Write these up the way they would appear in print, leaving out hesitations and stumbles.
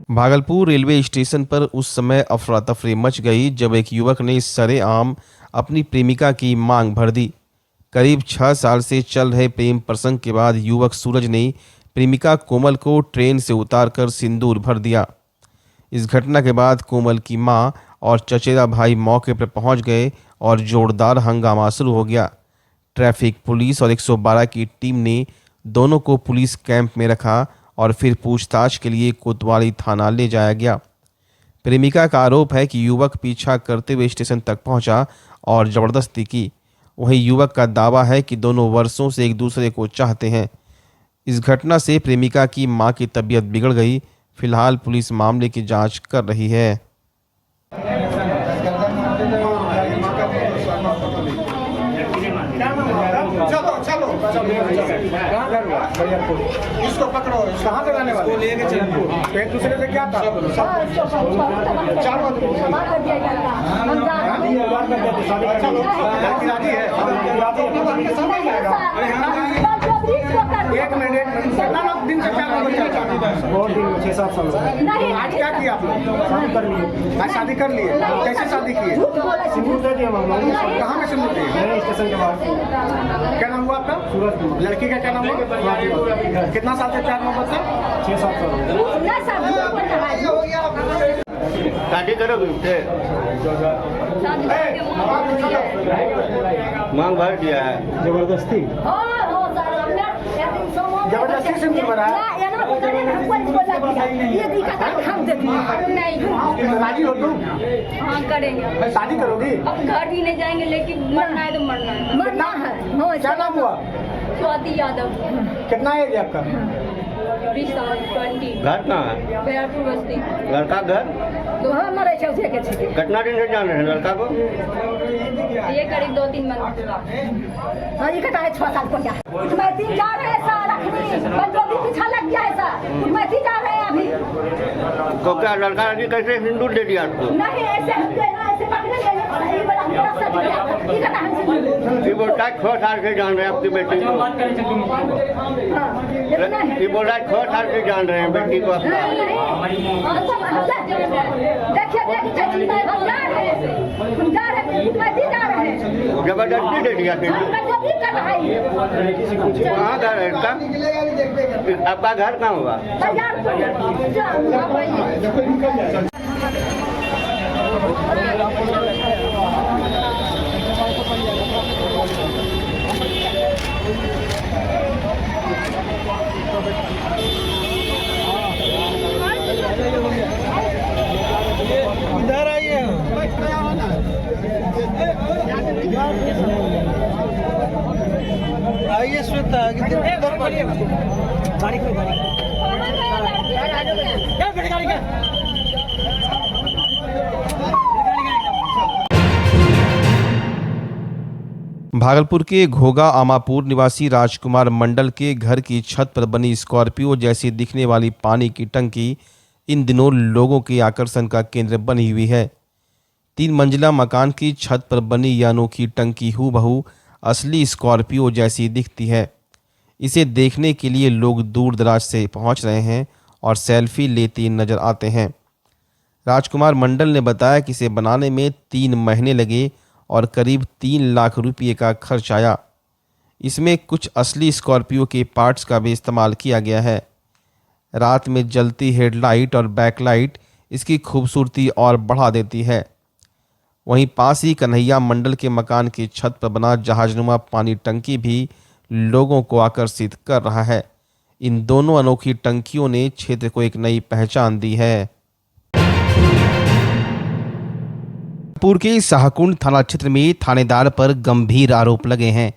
Bhagalpur railway station पर उस समय अफरा तफरी मच गई जब एक युवक ने सरेआम अपनी प्रेमिका की मांग भर दी। करीब 6 साल से चल रहे प्रेम प्रसंग के बाद युवक सूरज ने प्रेमिका कोमल को ट्रेन से उतारकर सिंदूर भर दिया। इस घटना के बाद कोमल की मां और चचेरा भाई मौके पर पहुंच गए और जोरदार हंगामा शुरू हो गया। ट्रैफिक पुलिस और 112 की टीम ने दोनों को पुलिस कैंप में रखा और फिर पूछताछ के लिए कोतवाली थाना ले जाया गया। प्रेमिका का आरोप है कि युवक पीछा करते हुए स्टेशन तक पहुंचा और ज़बरदस्ती की। वहीं युवक का दावा है कि दोनों वर्षों से एक दूसरे को चाहते हैं। इस घटना से प्रेमिका की मां की तबीयत बिगड़ गई। फिलहाल पुलिस मामले की जांच कर रही है। इसको पकड़ो, कहाँ से लाने वाले? लेके चलो। एक दूसरे से क्या था? एक मिनट दिन से क्या बहुत दिन 6-7 साल आज क्या किया आपने? शादी कर लिए। आज शादी कर लिए? कैसे शादी की? सिंदूर दे दिया। कहाँ में सिंदूर दिए? स्टेशन के बाहर। क्या नाम हुआ आपका? सूरज कुमार। लड़की का क्या नाम हुआ? कितना साल से प्यार मोहब्बत था? 6-7 साल। शादी करोगे? मांग भर दिया है। जबरदस्ती जबरदस्ती सिंदूर भरा है। शादी हो तुम? हाँ करेंगे। शादी करोगी? अब घर भी नहीं जाएंगे, लेकिन मरना है तो मरना है। मरना है। क्या नाम हुआ? स्वाति यादव। कितना एज है आपका? 20 साल 20। घर कहाँ है? बैरपुर बस्ती। लड़का घर? कितना दिन से जान रहे हैं लड़का को? ये करीब 2-3 महीने। जा रहे हैं सर, पीछा लग गया है सर, जा रहे हैं अभी। तो क्या लड़का ने कैसे सिंदूर दे दिया आपको? नहीं ऐसे हम देना, ऐसे पकड़े लेना पड़ा। ये वाला मेरा सच है। ये बोलता है 6 साल से जान रहे हैं आपकी बेटी को। ये बोल रहा है 6 साल से जान रहे हैं बेटी को आपका। जबरदस्ती दे दिया सिंदूर। कहाँ घर है इसका? आपका घर कहाँ हुआ? इधर आइए। आइए श्वेता, भागलपुर के घोगा आमापुर निवासी राजकुमार मंडल के घर की छत पर बनी स्कॉर्पियो जैसी दिखने वाली पानी की टंकी इन दिनों लोगों के आकर्षण का केंद्र बनी हुई है। 3 मंजिला मकान की छत पर बनी यह अनोखी टंकी हूबहू असली स्कॉर्पियो जैसी दिखती है। इसे देखने के लिए लोग दूर दराज से पहुंच रहे हैं और सेल्फी लेते नजर आते हैं। राजकुमार मंडल ने बताया कि इसे बनाने में 3 महीने लगे और करीब 3 लाख रुपये का खर्च आया। इसमें कुछ असली स्कॉर्पियो के पार्ट्स का भी इस्तेमाल किया गया है। रात में जलती हेडलाइट और बैकलाइट इसकी खूबसूरती और बढ़ा देती है। वहीं पास ही कन्हैया मंडल के मकान की छत पर बना जहाजनुमा पानी टंकी भी लोगों को आकर्षित कर रहा है। इन दोनों अनोखी टंकियों ने क्षेत्र को एक नई पहचान दी है। पुर के शाहकुंड थाना क्षेत्र में थानेदार पर गंभीर आरोप लगे हैं।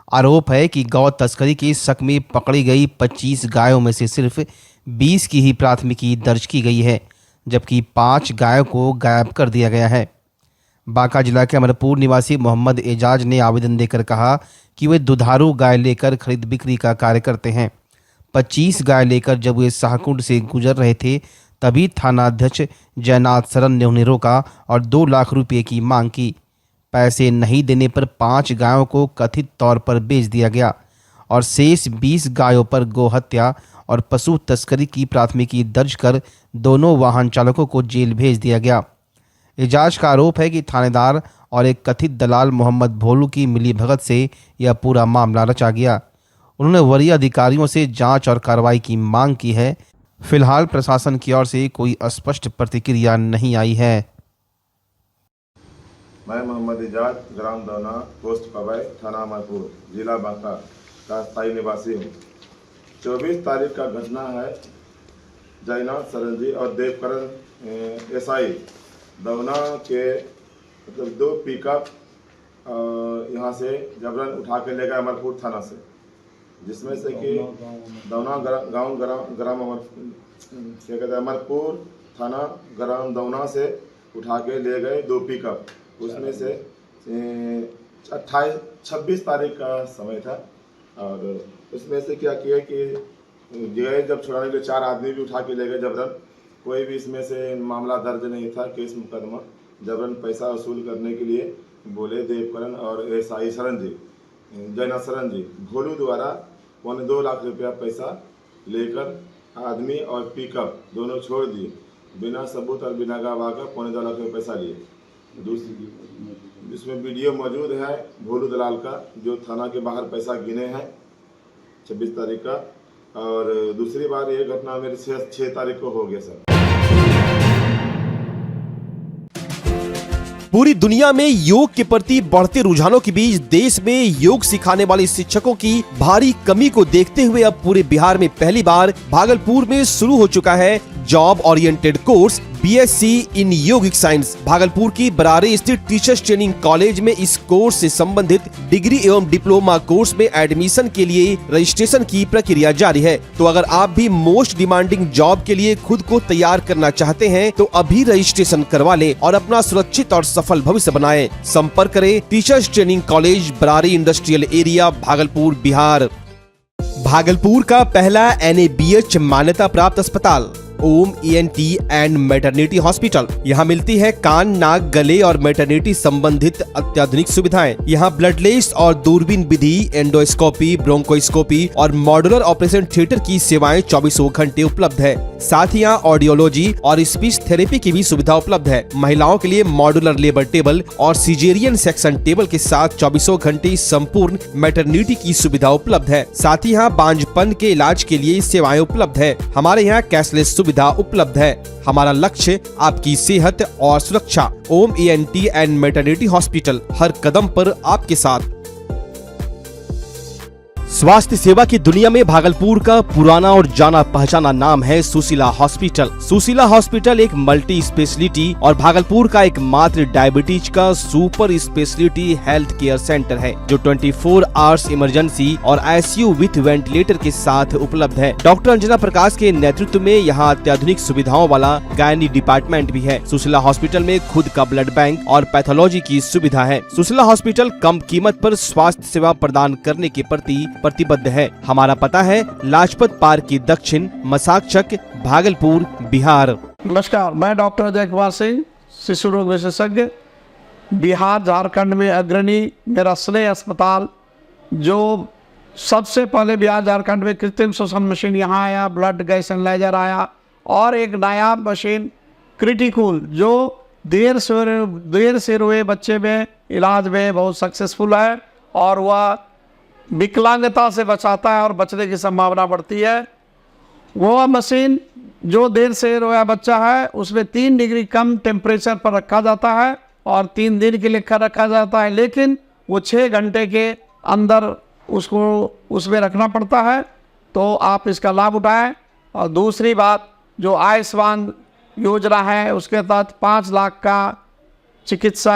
आरोप है कि गौ तस्करी के शक में पकड़ी गई 25 गायों में से सिर्फ 20 की ही प्राथमिकी दर्ज की गई है, जबकि 5 गायों को गायब कर दिया गया है। बांका जिला के अमरपुर निवासी मोहम्मद एजाज ने आवेदन देकर कहा कि वे दुधारू गाय लेकर खरीद बिक्री का कार्य करते हैं। 25 गाय लेकर जब वे शाहकुंड से गुजर रहे थे तभी थानाध्यक्ष जयनाथ शरण ने उन्हें रोका और 2 लाख रुपये की मांग की। पैसे नहीं देने पर 5 गायों को कथित तौर पर बेच दिया गया और शेष 20 गायों पर गोहत्या और पशु तस्करी की प्राथमिकी दर्ज कर दोनों वाहन चालकों को जेल भेज दिया गया। इजाज का आरोप है कि थानेदार और एक कथित दलाल मोहम्मद भोलू की मिलीभगत से यह पूरा मामला रचा गया। उन्होंने वरीय अधिकारियों से जांच और कार्रवाई की मांग की है। फिलहाल प्रशासन की ओर से कोई स्पष्ट प्रतिक्रिया नहीं आई है। मैं मोहम्मद इजाज, ग्राम दौना, पोस्ट पवई, थाना अमरपुर, जिला बांका का स्थायी निवासी हूँ। 24 तारीख का घटना है। जयनाथ सरंजी और देवकरण एसआई दौना के मतलब 2 पिकअप यहाँ से जबरन उठा के ले गए अमरपुर थाना से, जिसमें से कि दौना गाँव ग्राम अमरपुर थाना ग्राम दौना से उठा के ले गए 2 पिकअप। उसमें से 26 तारीख का समय था और उसमें से क्या किया कि गए जब छुड़ाने के लिए 4 आदमी भी उठा के ले गए जबरन। कोई भी इसमें से मामला दर्ज नहीं था, केस मुकदमा। जबरन पैसा वसूल करने के लिए बोले देवकरण और एसआई सरंजी जयनाथ सरंजी भोलू द्वारा 2.25 लाख रुपया पैसा लेकर आदमी और पिकअप दोनों छोड़ दिए। बिना सबूत और बिना गवाह का 2.25 लाख रुपया पैसा लिए। इसमें वीडियो मौजूद है भोलू दलाल का, जो थाना के बाहर पैसा गिने हैं 26 तारीख का। और दूसरी बार ये घटना मेरे 6 तारीख को हो गया सर। पूरी दुनिया में योग के प्रति बढ़ते रुझानों के बीच देश में योग सिखाने वाले शिक्षकों की भारी कमी को देखते हुए अब पूरे बिहार में पहली बार भागलपुर में शुरू हो चुका है जॉब ओरिएंटेड कोर्स BSc इन योगिक साइंस। भागलपुर की बरारे स्थित टीचर्स ट्रेनिंग कॉलेज में इस कोर्स से संबंधित डिग्री एवं डिप्लोमा कोर्स में एडमिशन के लिए रजिस्ट्रेशन की प्रक्रिया जारी है। तो अगर आप भी मोस्ट डिमांडिंग जॉब के लिए खुद को तैयार करना चाहते हैं तो अभी रजिस्ट्रेशन करवा लें और अपना सुरक्षित और सफल भविष्य बनाएं। संपर्क करें teachers training college, Barari industrial area, Bhagalpur, Bihar. Bhagalpur का पहला NABH मान्यता प्राप्त अस्पताल ओम ENT एंड मैटरनिटी हॉस्पिटल। यहाँ मिलती है कान, नाक, गले और मैटरनिटी संबंधित अत्याधुनिक सुविधाएं। यहाँ ब्लडलेस और दूरबीन विधि, एंडोस्कोपी, ब्रोंकोस्कोपी और मॉड्यूलर ऑपरेशन थिएटर की सेवाएं 24 घंटे उपलब्ध है। साथ ही यहाँ ऑडियोलॉजी और स्पीच थेरेपी की भी सुविधा उपलब्ध है। महिलाओं के लिए मॉड्यूलर लेबर टेबल और सिजेरियन सेक्शन टेबल के साथ 24 घंटे संपूर्ण मैटरनिटी की सुविधा उपलब्ध है। साथ ही यहाँ बांझपन के इलाज के लिए सेवाएं उपलब्ध है। हमारे यहाँ कैशलेस सुविधा उपलब्ध है। हमारा लक्ष्य आपकी सेहत और सुरक्षा। ओम ENT एंड मैटरनिटी हॉस्पिटल, हर कदम पर आपके साथ। स्वास्थ्य सेवा की दुनिया में भागलपुर का पुराना और जाना पहचाना नाम है सुशीला हॉस्पिटल। सुशीला हॉस्पिटल एक मल्टी स्पेशलिटी और भागलपुर का एकमात्र डायबिटीज का super speciality health care centre है, जो 24 आवर्स इमरजेंसी और ICU विथ वेंटिलेटर के साथ उपलब्ध है। डॉक्टर अंजना प्रकाश के नेतृत्व में यहाँ अत्याधुनिक सुविधाओं वाला गायनी डिपार्टमेंट भी है। सुशीला हॉस्पिटल में खुद का ब्लड बैंक और पैथोलॉजी की सुविधा है। सुशीला हॉस्पिटल कम कीमत पर स्वास्थ्य सेवा प्रदान करने के प्रति प्रतिबद्ध है। हमारा पता है लाजपत पार्क की दक्षिण, मसाकचक, भागलपुर, बिहार। नमस्कार, मैं डॉक्टर अजय कुमार सिंह, शिशु रोग विशेषज्ञ, बिहार झारखंड में अग्रणी। मेरा स्नेह अस्पताल जो सबसे पहले बिहार झारखंड में कृत्रिम श्वसन मशीन यहाँ आया, ब्लड गैस एनालाइजर आया और एक नायाब मशीन क्रिटिकल जो देर से रोए बच्चे में इलाज में बहुत सक्सेसफुल है और वह विकलांगता से बचाता है और बचने की संभावना बढ़ती है। वो मशीन जो देर से रोया बच्चा है उसमें 3 डिग्री कम टेम्परेचर पर रखा जाता है और 3 दिन के लिए रखा जाता है, लेकिन वो 6 घंटे के अंदर उसको उसमें रखना पड़ता है। तो आप इसका लाभ उठाएं। और दूसरी बात, जो आयुष्मान योजना है उसके तहत 5 लाख का चिकित्सा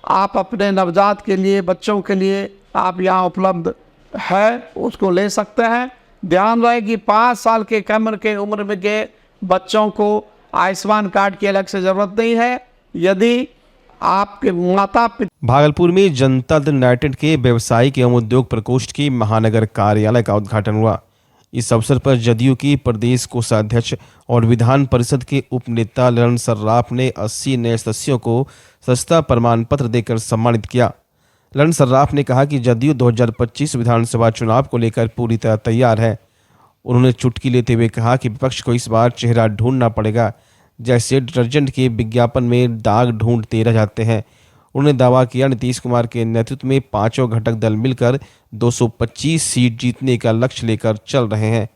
आप अपने नवजात के लिए, बच्चों के लिए आप यहाँ उपलब्ध है, उसको ले सकते हैं। ध्यान रहे कि 5 साल के कम के उम्र में के बच्चों को आयुष्मान कार्ड की अलग से जरूरत नहीं है। यदि आपके माता पिता। भागलपुर में जनता दल यूनाइटेड के व्यवसायिक एवं उद्योग प्रकोष्ठ के महानगर कार्यालय का उद्घाटन हुआ। इस अवसर पर जदयू की प्रदेश कोषाध्यक्ष और विधान परिषद के उपनेता ललन सर्राफ ने 80 नए सदस्यों को सस्ता प्रमाण पत्र देकर सम्मानित किया। ललन सर्राफ ने कहा कि जदयू 2025 विधानसभा चुनाव को लेकर पूरी तरह तैयार है। उन्होंने चुटकी लेते हुए कहा कि विपक्ष को इस बार चेहरा ढूंढना पड़ेगा, जैसे डिटर्जेंट के विज्ञापन में दाग ढूंढते रह जाते हैं। उन्होंने दावा किया नीतीश कुमार के नेतृत्व में पांचों घटक दल मिलकर 225 सीट जीतने का लक्ष्य लेकर चल रहे हैं।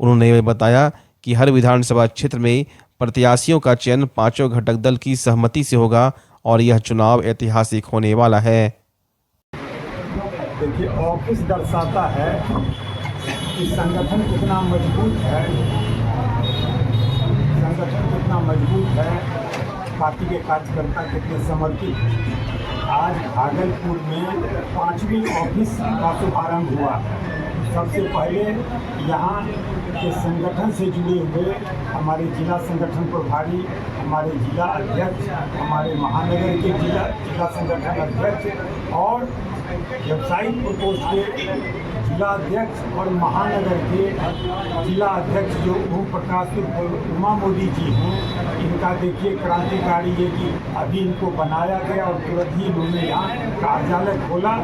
उन्होंने बताया कि हर विधानसभा क्षेत्र में प्रत्याशियों का चयन पांचों घटक दल की सहमति से होगा और यह चुनाव ऐतिहासिक होने वाला है। देखिए, ऑफिस दर्शाता है कि संगठन कितना मजबूत है, पार्टी के कार्यकर्ता कितने समर्पित हैं। आज भागलपुर में 5वीं ऑफिस का शुभारंभ हुआ है। सबसे पहले यहाँ के संगठन से जुड़े हुए हमारे जिला संगठन प्रभारी, हमारे जिला अध्यक्ष, हमारे महानगर के जिला संगठन अध्यक्ष और व्यावसायिक प्रकोष्ठ के जिला अध्यक्ष और महानगर के जिला अध्यक्ष जो ओम प्रकाश उमा मोदी जी हैं, इनका देखिए क्रांतिकारी है कि अभी इनको बनाया गया और तुरंत ही इन्होंने यहाँ कार्यालय खोला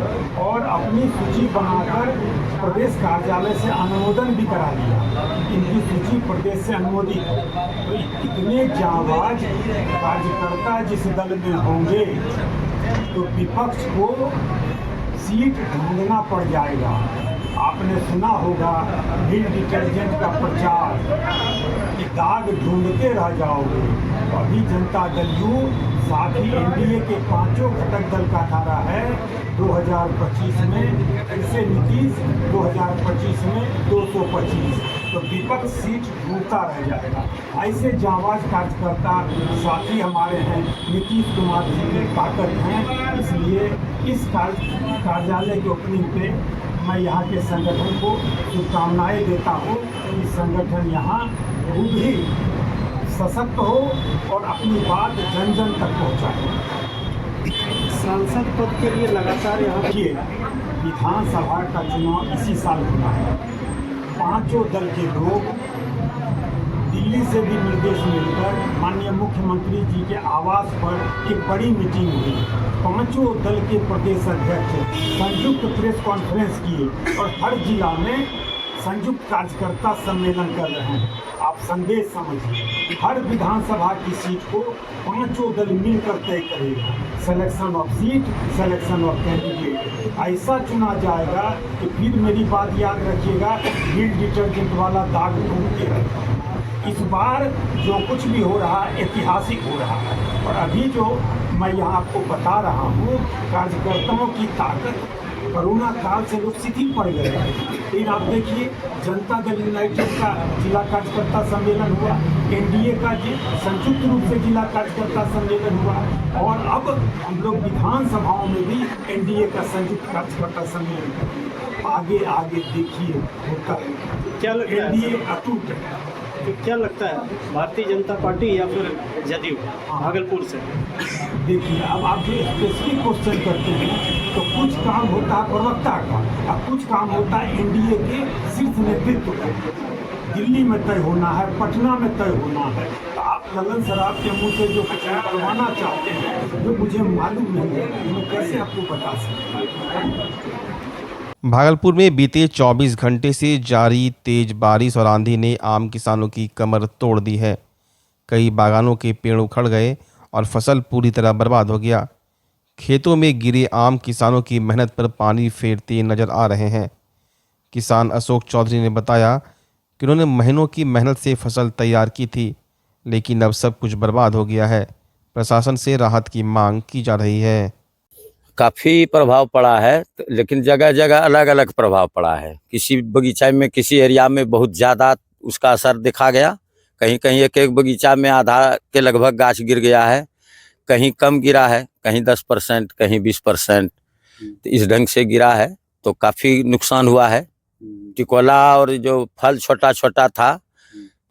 और अपनी सूची बनाकर प्रदेश कार्यालय से अनुमोदन भी करा लिया। इनकी सूची प्रदेश से अनुमोदित है। तो इतने जांबाज कार्यकर्ता जिस दल में होंगे तो विपक्ष को सीट ढूंढना पड़ जाएगा। आपने सुना होगा व्हील डिटर्जेंट का प्रचार कि दाग ढूंढते रह जाओगे। अभी जनता दल यू साथ ही एनडीए के पांचों घटक दल का नारा है 2025 में फिर से नीतीश, 2025 में 225। तो विपक्ष सीट ढूंढता रह जाएगा। ऐसे जांबाज कार्यकर्ता साथी हमारे हैं, नीतीश कुमार जी की ताकत हैं। इसलिए इस कार्यालय के ओपनिंग पे मैं यहाँ के संगठन को शुभकामनाएं देता हूँ कि संगठन यहाँ खुद ही सशक्त हो और अपनी बात जन जन तक पहुँचाए। सांसद पद के लिए लगातार यहाँ की विधानसभा का चुनाव इसी साल होना है। पांचों दल के लोग दिल्ली से भी निर्देश मिलकर माननीय मुख्यमंत्री जी के आवास पर एक बड़ी मीटिंग हुई। पांचों दल के प्रदेश अध्यक्ष संयुक्त प्रेस कॉन्फ्रेंस किए और हर जिला में संयुक्त कार्यकर्ता सम्मेलन कर रहे हैं। आप संदेश समझिए, हर विधानसभा की सीट को पांचों दल मिलकर तय करेगा। Selection of seat, selection of candidate ऐसा चुना जाएगा कि फिर मेरी बात याद रखिएगा, व्हील डिटर्जेंट वाला दाग ढूंढते रहेगा। इस बार जो कुछ भी हो रहा है ऐतिहासिक हो रहा है। और अभी जो मैं यहाँ आपको बता रहा हूँ, कार्यकर्ताओं की ताकत, कोरोना काल से लोग शिथिल पड़ गए हैं। फिर आप देखिए, जनता दल यूनाइटेड का जिला कार्यकर्ता सम्मेलन हुआ, एनडीए का संयुक्त रूप से जिला कार्यकर्ता सम्मेलन हुआ और अब हम लोग विधानसभाओं में भी एनडीए का संयुक्त कार्यकर्ता सम्मेलन करेंगे। आगे आगे देखिए होता है क्या। एनडीए अटूट है। तो क्या लगता है, भारतीय जनता पार्टी या फिर जदयू भागलपुर से? देखिए, अब आप जो स्पेसिफिक क्वेश्चन करते हैं तो कुछ काम होता है प्रवक्ता का और कुछ काम होता है एनडीए के शीर्ष नेतृत्व का। दिल्ली में तय होना है, पटना में तय होना है। तो आप ललन सराफ के मुंह से जो कुछ करवाना चाहते हैं जो मुझे मालूम नहीं है, मैं कैसे आपको बता सकता हूँ। भागलपुर में बीते 24 घंटे से जारी तेज बारिश और आंधी ने आम किसानों की कमर तोड़ दी है। कई बागानों के पेड़ उखड़ गए और फसल पूरी तरह बर्बाद हो गया। खेतों में गिरे आम किसानों की मेहनत पर पानी फेरते नजर आ रहे हैं। किसान अशोक चौधरी ने बताया कि उन्होंने महीनों की मेहनत से फसल तैयार की थी, लेकिन अब सब कुछ बर्बाद हो गया है। प्रशासन से राहत की मांग की जा रही है। काफ़ी प्रभाव पड़ा है, लेकिन जगह जगह अलग अलग प्रभाव पड़ा है। किसी बगीचा में, किसी एरिया में बहुत ज़्यादा उसका असर दिखा गया। कहीं कहीं एक एक बगीचा में आधा के लगभग गाछ गिर गया है, कहीं कम गिरा है, कहीं 10%, कहीं 20%। तो इस ढंग से गिरा है तो काफ़ी नुकसान हुआ है। टिकोला और जो फल छोटा छोटा था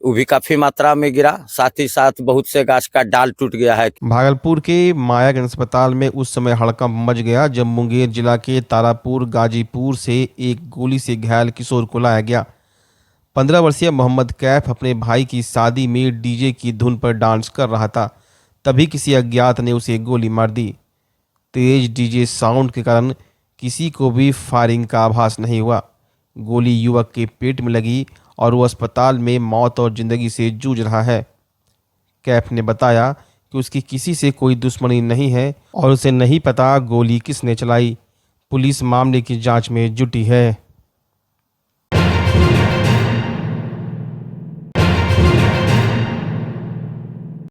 वो भी काफी मात्रा में गिरा, साथ ही साथ बहुत से गाछ का डाल टूट गया है। भागलपुर के मायागंज अस्पताल में उस समय हड़कंप मच गया जब मुंगेर जिला के तारापुर गाजीपुर से एक गोली से घायल किशोर को लाया गया। 15 वर्षीय मोहम्मद कैफ अपने भाई की शादी में डीजे की धुन पर डांस कर रहा था, तभी किसी अज्ञात ने उसे गोली मार दी। तेज डीजे साउंड के कारण किसी को भी फायरिंग का आभास नहीं हुआ। गोली युवक के पेट में लगी और वो अस्पताल में मौत और ज़िंदगी से जूझ रहा है। कैफ ने बताया कि उसकी किसी से कोई दुश्मनी नहीं है और उसे नहीं पता गोली किसने चलाई। पुलिस मामले की जांच में जुटी है।